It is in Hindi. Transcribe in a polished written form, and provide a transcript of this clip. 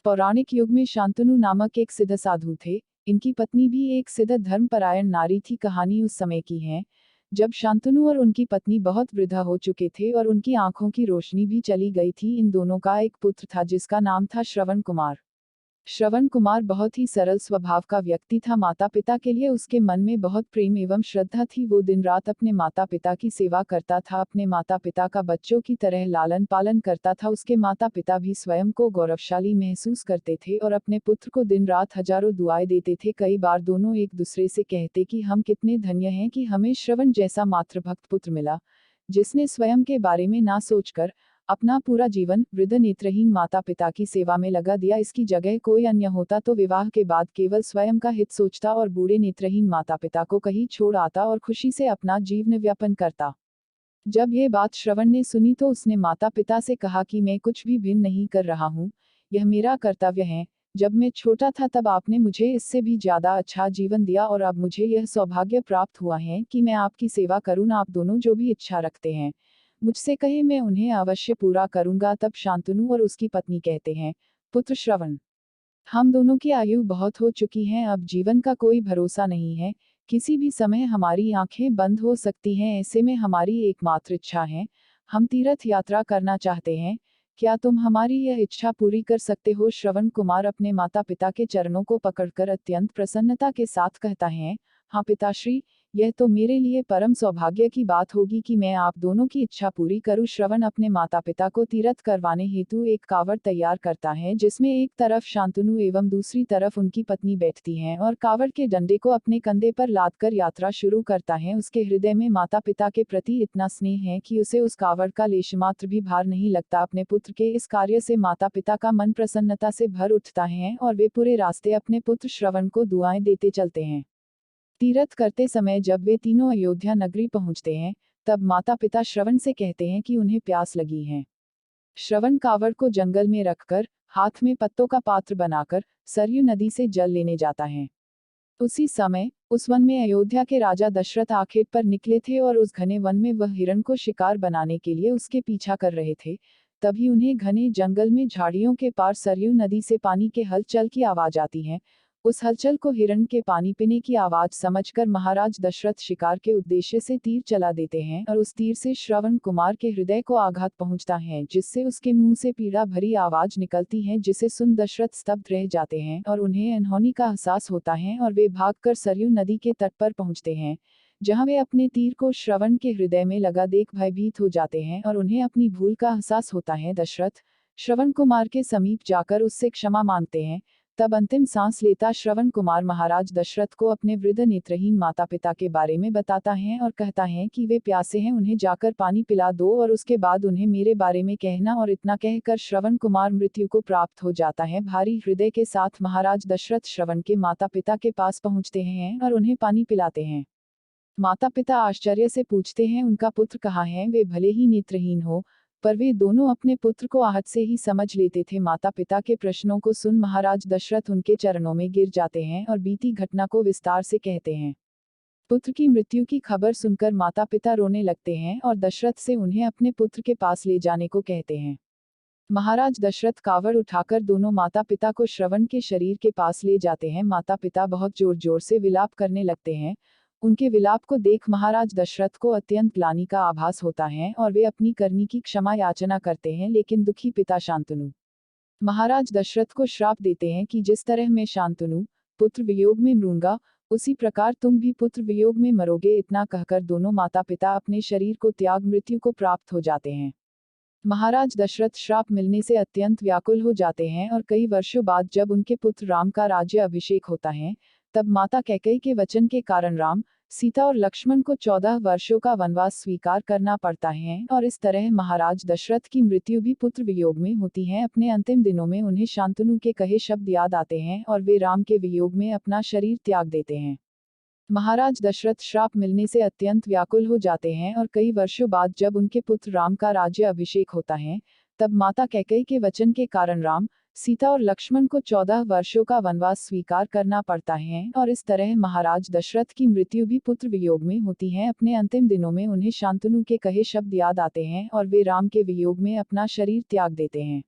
पौराणिक युग में शांतनु नामक एक सिद्ध साधु थे। इनकी पत्नी भी एक सिद्ध धर्मपरायण नारी थी। कहानी उस समय की है जब शांतनु और उनकी पत्नी बहुत वृद्ध हो चुके थे और उनकी आंखों की रोशनी भी चली गई थी। इन दोनों का एक पुत्र था जिसका नाम था श्रवण कुमार। श्रवण कुमार बहुत ही सरल स्वभाव का व्यक्ति था। माता पिता के लिए उसके मन में बहुत प्रेम एवं श्रद्धा थी। वो दिन रात अपने माता पिता की सेवा करता था, अपने माता पिता का बच्चों की तरह लालन पालन करता था। उसके माता पिता भी स्वयं को गौरवशाली महसूस करते थे और अपने पुत्र को दिन रात हजारों दुआएं देते थे। कई बार दोनों एक दूसरे से कहते कि हम कितने धन्य हैं कि हमें श्रवण जैसा मातृभक्त पुत्र मिला, जिसने स्वयं के बारे में ना सोचकर अपना पूरा जीवन वृद्ध नेत्रहीन माता पिता की सेवा में लगा दिया। इसकी जगह कोई अन्य होता तो विवाह के बाद केवल स्वयं का हित सोचता और बूढ़े नेत्रहीन माता पिता को कहीं छोड़ आता और खुशी से अपना जीवन व्यापन करता। जब यह बात श्रवण ने सुनी तो उसने माता पिता से कहा कि मैं कुछ भी भिन्न नहीं कर रहा हूँ, यह मेरा कर्तव्य है। जब मैं छोटा था तब आपने मुझे इससे भी ज्यादा अच्छा जीवन दिया और अब मुझे यह सौभाग्य प्राप्त हुआ है कि मैं आपकी सेवा करूँ। आप दोनों जो भी इच्छा रखते हैं मुझसे कहे, मैं उन्हें अवश्य पूरा करूंगा। तब शांतनु और उसकी पत्नी कहते हैं, पुत्र श्रवण, हम दोनों की आयु बहुत हो चुकी है, अब जीवन का कोई भरोसा नहीं है। किसी भी समय हमारी आंखें बंद हो सकती हैं। ऐसे में हमारी एकमात्र इच्छा है, हम तीर्थ यात्रा करना चाहते हैं। क्या तुम हमारी यह इच्छा पूरी कर सकते हो? श्रवण कुमार अपने माता पिता के चरणों को पकड़कर अत्यंत प्रसन्नता के साथ कहता है, हाँ पिताश्री, यह तो मेरे लिए परम सौभाग्य की बात होगी कि मैं आप दोनों की इच्छा पूरी करूं। श्रवण अपने माता पिता को तीर्थ करवाने हेतु एक कावड़ तैयार करता है, जिसमें एक तरफ शांतनु एवं दूसरी तरफ उनकी पत्नी बैठती हैं और कावड़ के डंडे को अपने कंधे पर लादकर यात्रा शुरू करता है। उसके हृदय में माता पिता के प्रति इतना स्नेह है कि उसे उस कावड़ का लेशमात्र भी भार नहीं लगता। अपने पुत्र के इस कार्य से माता पिता का मन प्रसन्नता से भर उठता है और वे पूरे रास्ते अपने पुत्र श्रवण को दुआएं देते चलते हैं। तीर्थ करते समय जब वे तीनों अयोध्या नगरी पहुंचते हैं, तब माता पिता श्रवण से कहते हैं कि उन्हें प्यास लगी है। श्रवण कावड़ को जंगल में रखकर हाथ में पत्तों का पात्र बनाकर सरयू नदी से जल लेने जाता है। उसी समय उस वन में अयोध्या के राजा दशरथ आखेट पर निकले थे और उस घने वन में वह हिरण को शिकार बनाने के लिए उसके पीछा कर रहे थे। तभी उन्हें घने जंगल में झाड़ियों के पार सरयू नदी से पानी के हलचल की आवाज आती है। उस हलचल को हिरण के पानी पीने की आवाज समझकर महाराज दशरथ शिकार के उद्देश्य से तीर चला देते हैं और उस तीर से श्रवण कुमार के हृदय को आघात पहुंचता है, जिससे उसके मुंह से पीड़ा भरी आवाज निकलती है, जिसे सुन दशरथ स्तब्ध रह जाते हैं और उन्हें अनहोनी का एहसास होता है और वे भागकर सरयू नदी के तट पर पहुंचते हैं, जहां वे अपने तीर को श्रवण के हृदय में लगा देख भयभीत हो जाते हैं और उन्हें अपनी भूल का एहसास होता है। दशरथ श्रवण कुमार के समीप जाकर उससे क्षमा मांगते हैं। तब अंतिम सांस लेता श्रवण कुमार महाराज दशरथ को अपने वृद्ध नेत्रहीन माता पिता के बारे में बताता है और कहता है कि वे प्यासे हैं, उन्हें जाकर पानी पिला दो और उसके बाद उन्हें मेरे बारे में कहना। और इतना कहकर श्रवण कुमार मृत्यु को प्राप्त हो जाता है। भारी हृदय के साथ महाराज दशरथ श्रवण के माता पिता के पास पहुंचते हैं और उन्हें पानी पिलाते हैं। माता पिता आश्चर्य से पूछते हैं, उनका पुत्र कहाँ है? वे भले ही नेत्रहीन हो, पर वे दोनों अपने पुत्र को आहट से ही समझ लेते थे। माता पिता के प्रश्नों को सुन महाराज दशरथ उनके चरणों में गिर जाते हैं और बीती घटना को विस्तार से कहते हैं। पुत्र की मृत्यु की खबर सुनकर माता पिता रोने लगते हैं और दशरथ से उन्हें अपने पुत्र के पास ले जाने को कहते हैं। महाराज दशरथ कावड़ उठाकर दोनों माता पिता को श्रवण के शरीर के पास ले जाते हैं। माता पिता बहुत जोर जोर से विलाप करने लगते हैं। उनके विलाप को देख महाराज दशरथ को अत्यंत ग्लानि का आभास होता है और वे अपनी करनी की क्षमा याचना करते हैं, लेकिन दुखी पिता शांतनु महाराज दशरथ को श्राप देते हैं कि जिस तरह मैं शांतनु पुत्र वियोग में मरूंगा, उसी प्रकार तुम भी पुत्र वियोग में मरोगे। इतना कहकर दोनों माता पिता अपने शरीर को त्याग मृत्यु को प्राप्त हो जाते हैं। महाराज दशरथ श्राप मिलने से अत्यंत व्याकुल हो जाते हैं और कई वर्षों बाद जब उनके पुत्र राम का राज्य अभिषेक होता है, तब माता कैकेयी के वचन के कारण राम, सीता और लक्ष्मण को 14 वर्षों का वनवास स्वीकार करना पड़ता है और इस तरह महाराज दशरथ की मृत्यु भी पुत्र वियोग में होती है। अपने अंतिम दिनों में उन्हें शांतनु के कहे शब्द याद आते हैं और वे राम के वियोग में अपना शरीर त्याग देते हैं। महाराज दशरथ श्राप मिलने से अत्यंत व्याकुल हो जाते हैं और कई वर्षों बाद जब उनके पुत्र राम का राज्य अभिषेक होता है, तब माता कैकेयी के वचन के कारण राम, सीता और लक्ष्मण को 14 वर्षों का वनवास स्वीकार करना पड़ता है और इस तरह महाराज दशरथ की मृत्यु भी पुत्र वियोग में होती है। अपने अंतिम दिनों में उन्हें शांतनु के कहे शब्द याद आते हैं और वे राम के वियोग में अपना शरीर त्याग देते हैं।